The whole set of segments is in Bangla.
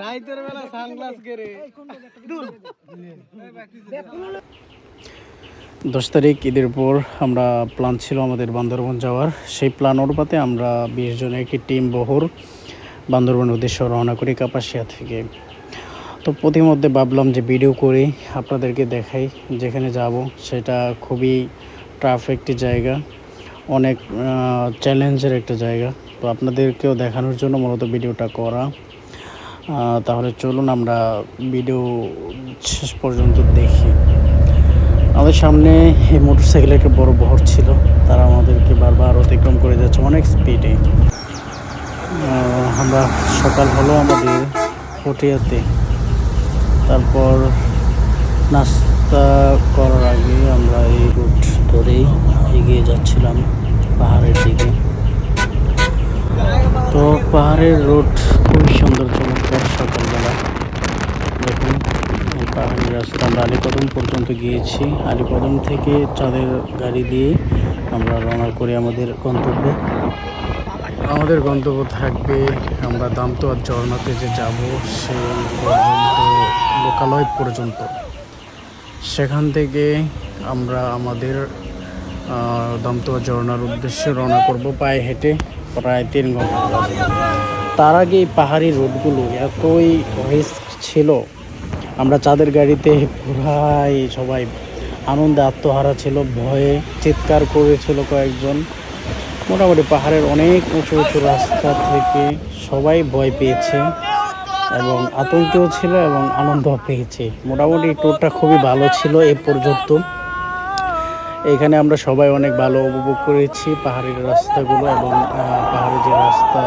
রাইতের বেলা সানগ্লাস করে 10 তারিখ ঈদের পর আমরা প্ল্যান ছিল আমাদের বান্দরবন যাওয়ার। সেই প্ল্যান অনুপাতে আমরা 20 জনের একটি টিম বহর বান্দরবনের উদ্দেশ্যে রওনা করি কাপাসিয়া থেকে। তো প্রতিমধ্যে ভাবলাম যে ভিডিও করি আপনাদেরকে দেখাই। যেখানে যাব সেটা খুবই টাফ একটি জায়গা, অনেক চ্যালেঞ্জের একটা জায়গা। তো আপনাদেরকেও দেখানোর জন্য মূলত ভিডিওটা করা। তাহলে চলুন আমরা ভিডিও শেষ পর্যন্ত দেখি। আমাদের সামনে এই মোটরসাইকেলের একটা বড় বহর ছিল, তারা আমাদেরকে বারবার অতিক্রম করে যাচ্ছে অনেক স্পিডে। আমরা সকাল হলো আমাদের পটিয়াতে, তারপর নাস্তা করার আগে আমরা এই রুট ধরেই এগিয়ে যাচ্ছিলাম পাহাড়ের দিকে। তো পাহাড়ের রুট খুবই সুন্দর, চমৎকার। সকালবেলা দেখুন এই পাহাড়ি রাস্তা। আমরা আলীকদম পর্যন্ত গিয়েছি। আলীকদম থেকে চাঁদের গাড়ি দিয়ে আমরা রওনা করি আমাদের গন্তব্যে। আমাদের গন্তব্য থাকবে আমরা দামতোয়া ঝর্ণাতে যে যাব সেই পর্যন্ত, লোকালয় পর্যন্ত। সেখান থেকে আমরা আমাদের দামতোয়া ঝর্ণার উদ্দেশ্যে রওনা করব পায়ে হেঁটে প্রায় 3 ঘন্টা। তার আগে এই পাহাড়ি রোডগুলো এতই রিস্ক ছিল, আমরা চাঁদের গাড়িতে পুরাই সবাই আনন্দে আত্মহারা ছিল, ভয়ে চিৎকার করেছিল কয়েকজন। মোটামুটি পাহাড়ের অনেক উঁচু উঁচু রাস্তা থেকে সবাই ভয় পেয়েছে এবং আতঙ্কেও ছিল এবং আনন্দ পেয়েছে। মোটামুটি ট্যুরটা খুবই ভালো ছিল এ পর্যন্ত। এখানে আমরা সবাই অনেক ভালো উপভোগ করেছি পাহাড়ের রাস্তাগুলো এবং পাহাড়ের যে রাস্তা,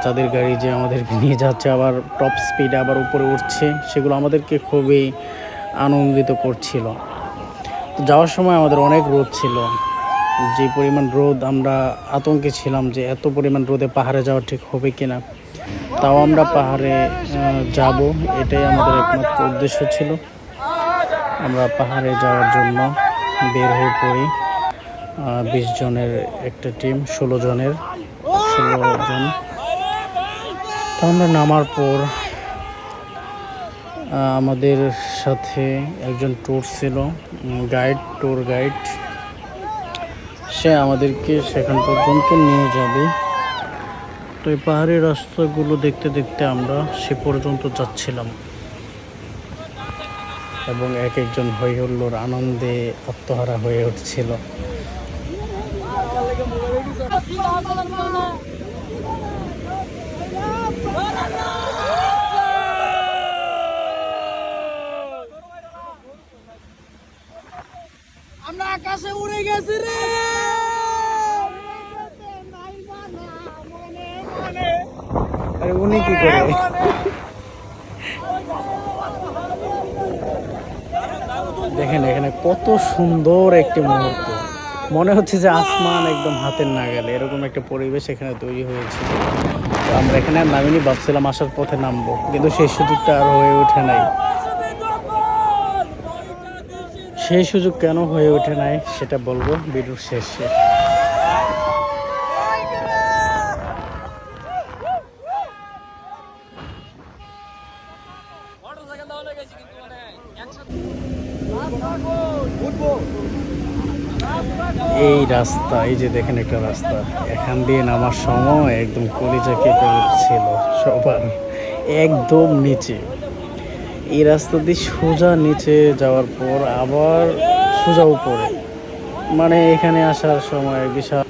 চাঁদের গাড়ি যে আমাদেরকে নিয়ে যাচ্ছে আবার টপ স্পিডে আবার উপরে উঠছে, সেগুলো আমাদেরকে খুবই আনন্দিত করছিল। তো যাওয়ার সময় আমাদের অনেক রোদ ছিল, যে পরিমাণ রোদ আমরা আতঙ্কে ছিলাম যে এত পরিমাণ রোদে পাহাড়ে যাওয়া ঠিক হবে কিনা। তাও আমরা পাহাড়ে যাব, এটাই আমাদের একমাত্র উদ্দেশ্য ছিল। আমরা পাহাড়ে যাওয়ার জন্য বের হয়ে পড়ি। 20 জনের একটা টিম, 16 জন। তো আমরা নামার পর আমাদের সাথে একজন ট্যুর ছিল, ট্যুর গাইড। সে আমাদেরকে সেখান পর্যন্ত নিয়ে যাবে। তো এই পাহাড়ি রাস্তাগুলো দেখতে দেখতে আমরা সে পর্যন্ত যাচ্ছিলাম এবং এক একজন হই হুল্লোড় আনন্দে আত্মহারা হয়ে উঠছিল। আমরা আকাশে উড়ে গেছি রে। আরে উনি কি করে? দেখেন এখানে কত সুন্দর একটি মুহূর্ত, মনে হচ্ছে যে আসমান একদম হাতের নাগালে, এরকম একটা পরিবেশ এখানে তৈরি হয়েছে। তো আমরা এখানে আর নামিনি, ভাবছিলাম আসার পথে নামবো, কিন্তু সেই সুযোগটা আর হয়ে ওঠে নাই। সেই সুযোগ কেন হয়ে ওঠে নাই সেটা বলবো ভিডিওর শেষে। এই রাস্তা, এই যে দেখেন একটা রাস্তা, এখান দিয়ে নামার সময় একদম কলিজা কেঁপে উঠছিল সবার। একদম নিচে এই রাস্তা দিয়ে সোজা নিচে যাওয়ার পর আবার সোজা উপরে, মানে এখানে আসার সময় বিশাল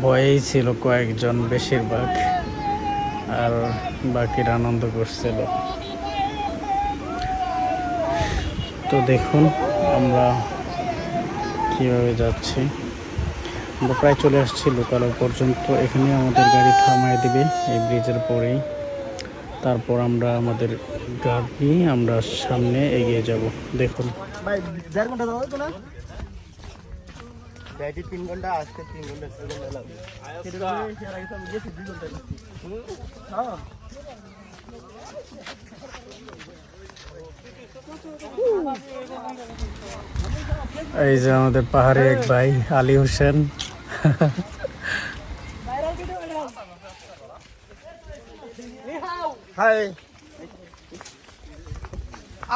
ভয়েই ছিল কয়েকজন, বেশিরভাগ, আর বাকিরা আনন্দ করছিল। তো দেখুন আমরা কীভাবে যাচ্ছি। আমরা প্রায় চলে আসছি লোকালয় পর্যন্ত। এখানে আমাদের গাড়ি থামায় দিবে এই ব্রিজের পরেই। তারপর আমরা আমাদের গাড়ি নিয়ে আমরা সামনে এগিয়ে যাব। দেখুন 3 ঘন্টা আসতে 3 ঘন্টা 4 ঘন্টা লাগবে। এই যে আমাদের পাহাড়ি এক ভাই আলী হোসেন। হাই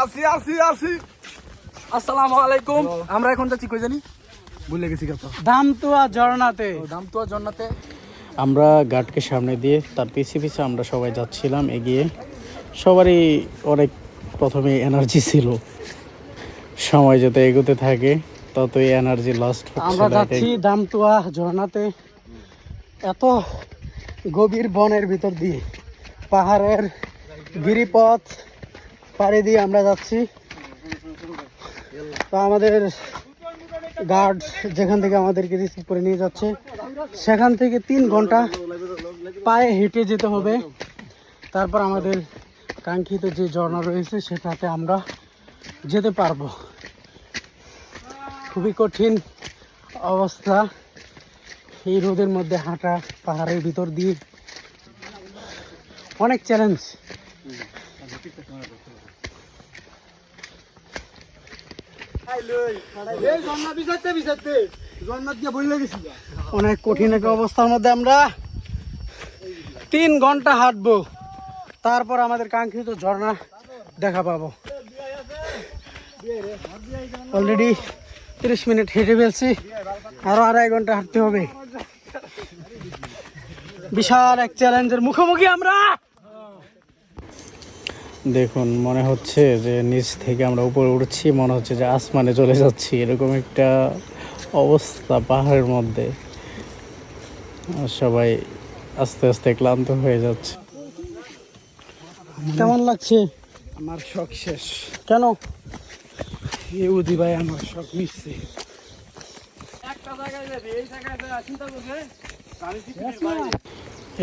আসি আসসালামু আলাইকুম। আমরা এখন যাচ্ছি কই জানি, ভুলে গেছি কত। দামতুয়া ঝর্ণাতে। দামতুয়া জন্নাতে। আমরা গার্ডকে সামনে দিয়ে তার পিছে পিছে আমরা সবাই যাচ্ছিলাম এগিয়ে। সবারই অনেক প্রথমে এনার্জি ছিল, সময় যত এগোতে থাকে ততই এনার্জি লস্ট হচ্ছে। আমরা যাচ্ছি দামতুয়া ঝর্ণাতে। এত গভীর বনের ভিতর দিয়ে পাহাড়ের গিরিপথ পাড়ি দিয়ে আমরা যাচ্ছি। তো আমাদের গার্ড যেখান থেকে আমাদেরকে রিসিভ করে নিয়ে যাচ্ছে সেখান থেকে 3 ঘন্টা পায়ে হেঁটে যেতে হবে। তারপর আমাদের কাঙ্ক্ষিত যে ঝর্ণা রয়েছে সেটাতে আমরা যেতে পারবো। খুবই কঠিন অবস্থা, এই রোদের মধ্যে হাঁটা পাহাড়ের ভিতর দিয়ে অনেক চ্যালেঞ্জ। অনেক কঠিন একটা অবস্থার মধ্যে আমরা 3 ঘন্টা হাঁটবো, তারপর আমাদের কাঙ্ক্ষিত ঝর্ণা দেখা পাবো। অলরেডি 30 মিনিট হেঁটে ফেলছি, আরো 2.5 ঘন্টা হাঁটতে হবে। বিশাল এক চ্যালেঞ্জের মুখোমুখি আমরা। দেখুন, মনে হচ্ছে যে নিচ থেকে আমরা উপরে উঠছি, মনে হচ্ছে যে আসমানে চলে যাচ্ছি, এরকম একটা অবস্থা পাহাড়ের মধ্যে। আর সবাই আস্তে আস্তে ক্লান্ত হয়ে যাচ্ছে। কেমন লাগছে? আমার শখ শেষ। কেন? ইউদি ভাই আমার শখ মিশছে।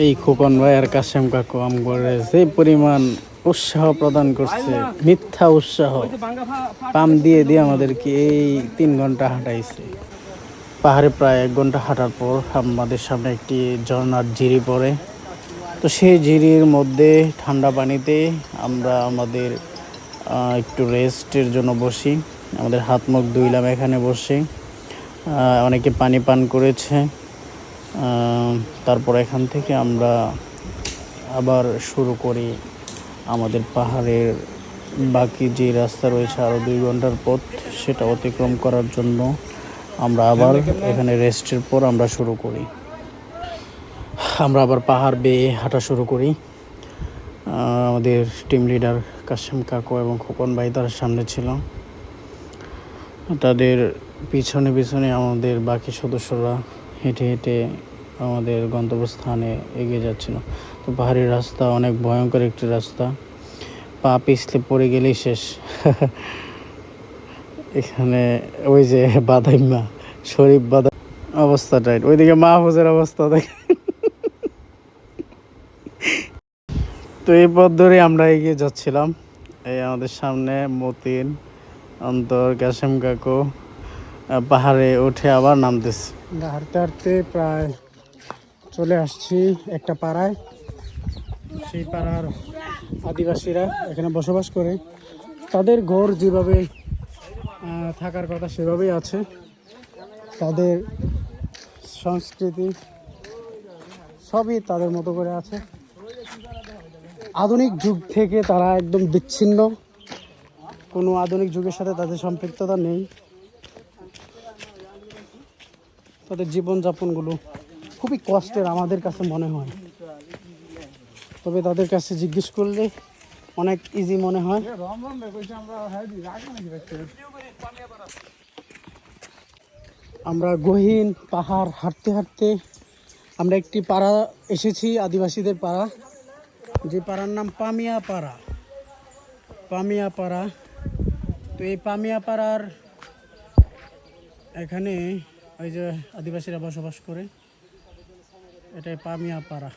এই খোকন ভাই আর কাশেম কাকু আমগরে যে পরিমাণ উৎসাহ প্রদান করছে, মিথ্যা উৎসাহ পাম দিয়ে দিয়ে আমাদেরকে এই 3 ঘন্টা হাঁটাইছে। পাহাড়ে প্রায় 1 ঘন্টা হাঁটার পর আমাদের সামনে একটি ঝর্ণার ঝিরি পড়ে। তো সেই ঝিরির মধ্যে ঠান্ডা পানিতে আমরা আমাদের একটু রেস্টের জন্য বসি। আমাদের হাত মুখ ধুইলাম এখানে বসে। অনেকে পানি পান করেছে। তারপর এখান থেকে আমরা আবার শুরু করি আমাদের পাহাড়ের বাকি যে রাস্তা রয়েছে আরও 2 ঘন্টার পথ, সেটা অতিক্রম করার জন্য আমরা আবার এখানে রেস্টের পর আমরা শুরু করি। আমরা আবার পাহাড় বেয়ে হাঁটা শুরু করি। আমাদের টিম লিডার কাশেম কাকু এবং খোকন ভাই তার সামনে ছিল, তাদের পিছনে পিছনে আমাদের বাকি সদস্যরা হেঁটে হেঁটে আমাদের গন্তব্যস্থানে এগিয়ে যাচ্ছিল। তো পাহাড়ি রাস্তা অনেক ভয়ঙ্কর একটি রাস্তা, পা পিছলে পড়ে গেলেই শেষ। এখানে ওই যে বাদাইমা শরীফ বাদাই অবস্থা টাইট, ওইদিকে মাহফুজের অবস্থা দেখে। তো এই পথ ধরে আমরা এগিয়ে যাচ্ছিলাম। এই আমাদের সামনে মতিন, অন্তর, কাশেম কাকু পাহাড়ে উঠে আবার নামতেছে। হাঁটতে হাঁটতে প্রায় চলে আসছি একটা পাড়ায়। সেই পাড়ার আদিবাসীরা এখানে বসবাস করে, তাদের ঘর যেভাবে থাকার কথা সেভাবেই আছে। তাদের সংস্কৃতি সবই তাদের মতো করে আছে। আধুনিক যুগ থেকে তারা একদম বিচ্ছিন্ন, কোনো আধুনিক যুগের সাথে তাদের সম্পৃক্ততা নেই। তাদের জীবনযাপনগুলো খুবই কষ্টের আমাদের কাছে মনে হয়, তবে তাদের কাছে জিজ্ঞেস করলে অনেক ইজি মনে হয়। আমরা গহীন পাহাড় হাঁটতে হাঁটতে আমরা একটি পাড়া এসেছি, আদিবাসীদের পাড়া, যে পাড়ার নাম পামিয়া পাড়া। পামিয়া পাড়া। তো এই পামিয়া পাড়ার এখানে ওই যে আদিবাসীরা বসবাস করে, এটাই পামিয়া পাড়া।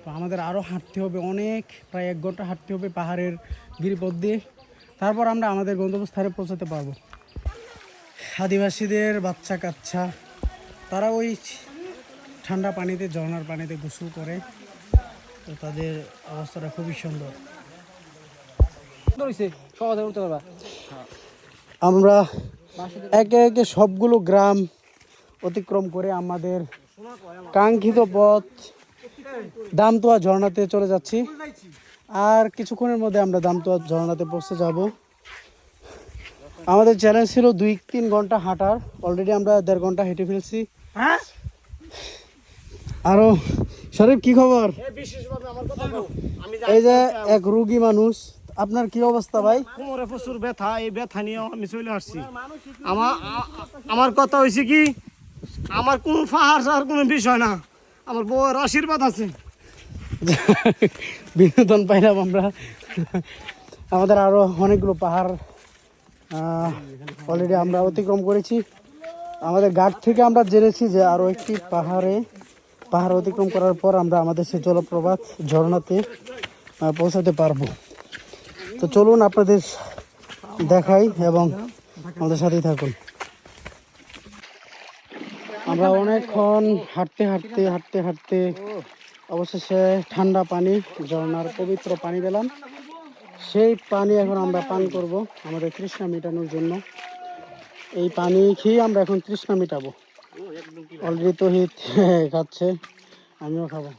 তো আমাদের আরও হাঁটতে হবে অনেক, প্রায় 1 ঘন্টা হাঁটতে হবে পাহাড়ের গিরিপথ দিয়ে, তারপর আমরা আমাদের গন্তব্যস্থানে পৌঁছাতে পারবো। আদিবাসীদের বাচ্চা কাচ্চা তারা ওই ঠান্ডা পানিতে, ঝর্ণার পানিতে গোসল করে। তো তাদের অবস্থাটা খুবই সুন্দর। আমরা একে একে সবগুলো গ্রাম অতিক্রম করে আমাদের কাঙ্ক্ষিত পথ দামতোয়া ঝর্ণাতে চলে যাচ্ছি। আর কিছুক্ষণের মধ্যে আমরা দামতোয়া ঝর্ণাতে পৌঁছে যাব। আমাদের চ্যালেঞ্জ ছিল 2-3 ঘন্টা হাঁটার, অলরেডি আমরা 1.5 ঘন্টা হেঁটে ফেলছি। আরো শরীফ কি খবর? এই যে এক রোগী মানুষ, আপনার কি অবস্থা ভাই? কোমরে প্রচুর ব্যথা, এই ব্যথা নিয়ে আমি চলে আসছি। আমার কথা হয়েছে কি, আমার কোন পাহাড় আর কোনো বিষয় না, আমার বউয়ের আশীর্বাদ আছে। বিনোদন পাইলাম আমরা। আমাদের আরো অনেকগুলো পাহাড় অলরেডি আমরা অতিক্রম করেছি। আমাদের গাড় থেকে আমরা জেনেছি যে আরো একটি পাহাড় অতিক্রম করার পর আমরা আমাদের সেই জলপ্রপাত ঝর্ণাতে পৌঁছাতে পারবো। তো চলুন আপনাদের দেখাই এবং আমাদের সাথেই থাকুন। আমরা অনেকক্ষণ হাঁটতে অবশেষে ঠান্ডা পানি, ঝর্ণার পবিত্র পানি পেলাম। সেই পানি এখন আমরা পান করব আমাদের তৃষ্ণা মেটানোর জন্য। এই পানি খেয়ে আমরা এখন তৃষ্ণা মেটাবো। অলরেডি তহিদ খাচ্ছে, আমিও খাবো।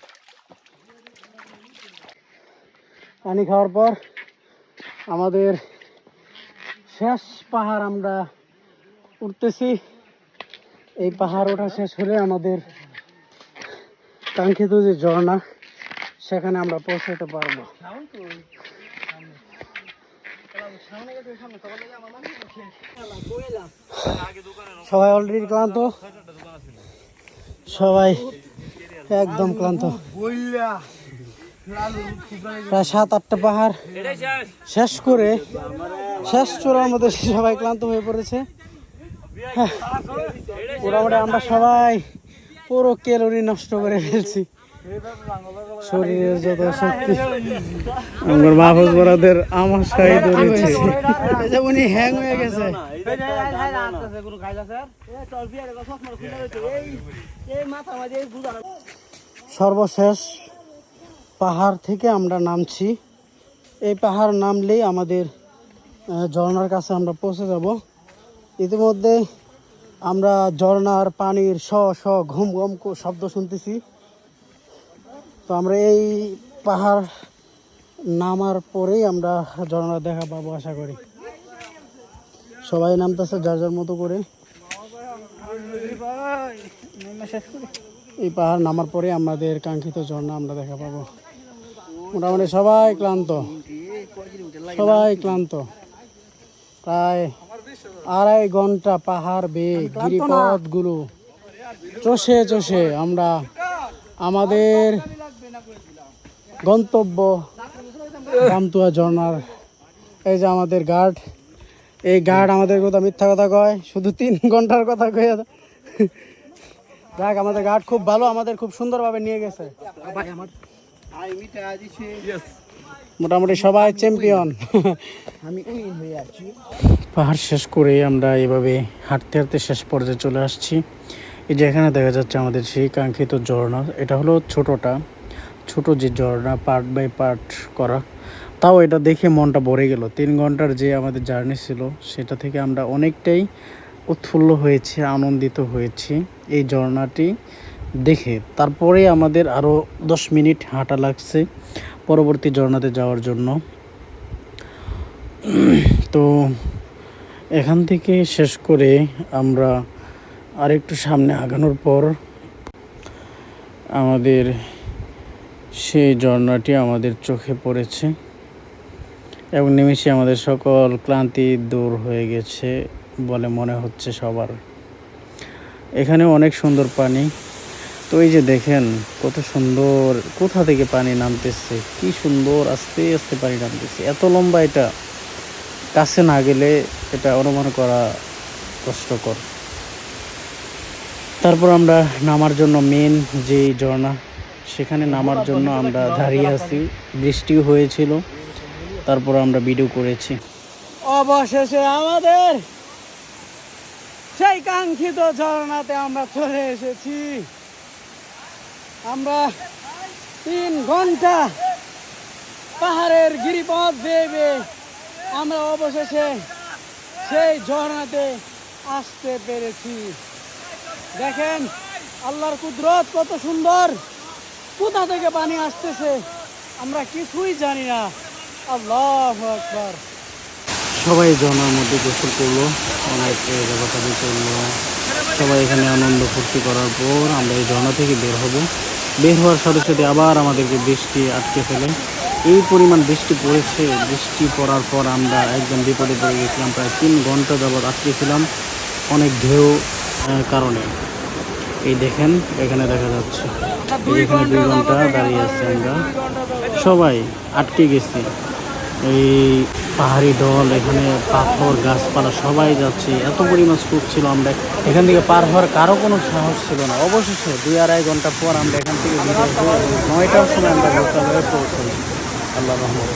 পানি খাওয়ার পর আমাদের শেষ পাহাড় আমরা উঠতেছি। এই পাহাড় ওঠা শেষ হলে আমাদের কাঙ্ক্ষিত যে ঝর্ণা, সেখানে আমরা পৌঁছাতে পারবো। সবাই অলরেডি ক্লান্ত, সবাই একদম ক্লান্ত। প্রায় 7-8টা পাহাড় শেষ করে শেষ চূড়ার মধ্যে সবাই ক্লান্ত হয়ে পড়েছে। মোটামুটি আমরা সবাই পুরো ক্যালোরি নষ্ট করে ফেলছি, শরীরের যত শক্তি। আমার মাহফুজ বরাদের আমার সাই ধরেছে। উনি হ্যাং হয়ে গেছে। সর্বশেষ পাহাড় থেকে আমরা নামছি। এই পাহাড় নামলেই আমাদের ঝর্ণার কাছে আমরা পৌঁছে যাব। ইতিমধ্যে আমরা ঝর্ণার পানির শ ঘুম ঘুম শব্দ শুনতেছি। তো আমরা এই পাহাড় নামার পরেই আমরা ঝর্ণা দেখা পাবো আশা করি। সবাই নামতেছে যার যার মতো করে। এই পাহাড় নামার পরে আমাদের কাঙ্ক্ষিত ঝর্ণা আমরা দেখা পাবো। মোটামুটি সবাই ক্লান্ত, প্রায় 2.5 ঘন্টা পাহাড় বেয়ে গিরিপথগুলো চষে আমরা আমাদের গন্তব্য দামতোয়া ঝর্ণার। এই যে আমাদের গার্ড, এই গার্ড আমাদের কথা মিথ্যা কথা কয়, শুধু 3 ঘন্টার কথা কয়ে। দেখ আমাদের গার্ড খুব ভালো, আমাদের খুব সুন্দরভাবে নিয়ে গেছে। মোটামুটি সবাই চ্যাম্পিয়ন। পাহাড় শেষ করে আমরা এভাবে হাঁটতে শেষ পর্যায়ে চলে আসছি। এই যে এখানে দেখা যাচ্ছে আমাদের সেই কাঙ্ক্ষিত ঝর্ণা। এটা হলো ছোট যে ঝর্ণা, পার্ট বাই পার্ট করা। তাও এটা দেখে মনটা ভরে গেল। 3 ঘন্টার যে আমাদের জার্নি ছিল, সেটা থেকে আমরা অনেকটাই উৎফুল্ল হয়েছি, আনন্দিত হয়েছি এই ঝর্ণাটি দেখে। তারপরে আমাদের আরও 10 মিনিট হাঁটা লাগছে পরবর্তী ঝর্ণাতে যাওয়ার জন্য। তো এখান থেকে শেষ করে আমরা আরেকটু সামনে আগানোর পর আমাদের সেই ঝর্ণাটি আমাদের চোখে পড়েছে এবং নিমেষে আমাদের সকল ক্লান্তি দূর হয়ে গেছে বলে মনে হচ্ছে সবার। এখানে অনেক সুন্দর পানি। তো এই যে দেখেন কত সুন্দর, কোথা থেকে পানি নামতেছে, কি সুন্দর আস্তে আস্তে পানি নামতেছে। এত লম্বা, এটা কাছে না গেলে এটা অনুমান করা কষ্টকর। তারপর আমরা নামার জন্য মেন যে ঝর্ণা, সেখানে নামার জন্য আমরা দাঁড়িয়ে আছি। বৃষ্টিও হয়েছিল, তারপর আমরা ভিডিও করেছি। অবশেষে আমাদের সেই কাঙ্ক্ষিত ঝর্ণাতে আমরা চলে এসেছি। আমরা 3 ঘন্টা পাহাড়ের গিরিপথ বেয়ে আমরা অবশেষে সেই ঝর্ণাতে আসতে পেরেছি। দেখেন আল্লাহর কুদরত কত সুন্দর। কোথা থেকে পানি আসতেছে আমরা কিছুই জানি না। আল্লাহু আকবার। সবাই ঝর্ণার মধ্যে গোসল করলো, অনেক জায়গাটাতে চললো। সবাই এখানে আনন্দ ফুর্তি করার পর আমরা এই ঝর্ণা থেকে বের হব। বের হওয়ার সাথে সাথে আবার আমাদেরকে বৃষ্টি আটকে ফেলে। এই পরিমাণ বৃষ্টি পড়েছে, বৃষ্টি পড়ার পর আমরা একদম বিপদে পড়ে গেছিলাম। প্রায় 3 ঘন্টা যাবৎ আটকে ছিলাম অনেক ঢেউ কারণে। এই দেখেন এখানে দেখা যাচ্ছে, এই এখানে 2 ঘন্টা দাঁড়িয়ে আছি আমরা, সবাই আটকে গেছি। এই পাহাড়ি ঢল, এখানে পাথর গাছপালা সবাই যাচ্ছে, এত পরিমাণ স্রোত ছিল। আমরা এখান থেকে পার হওয়ার কারো কোনো সাহস ছিল না। অবশেষে 2-2.5 ঘন্টা পর আমরা এখান থেকে 9টার সময় আমরা গোসল হয়ে পৌঁছাই। আল্লাহ রহমত।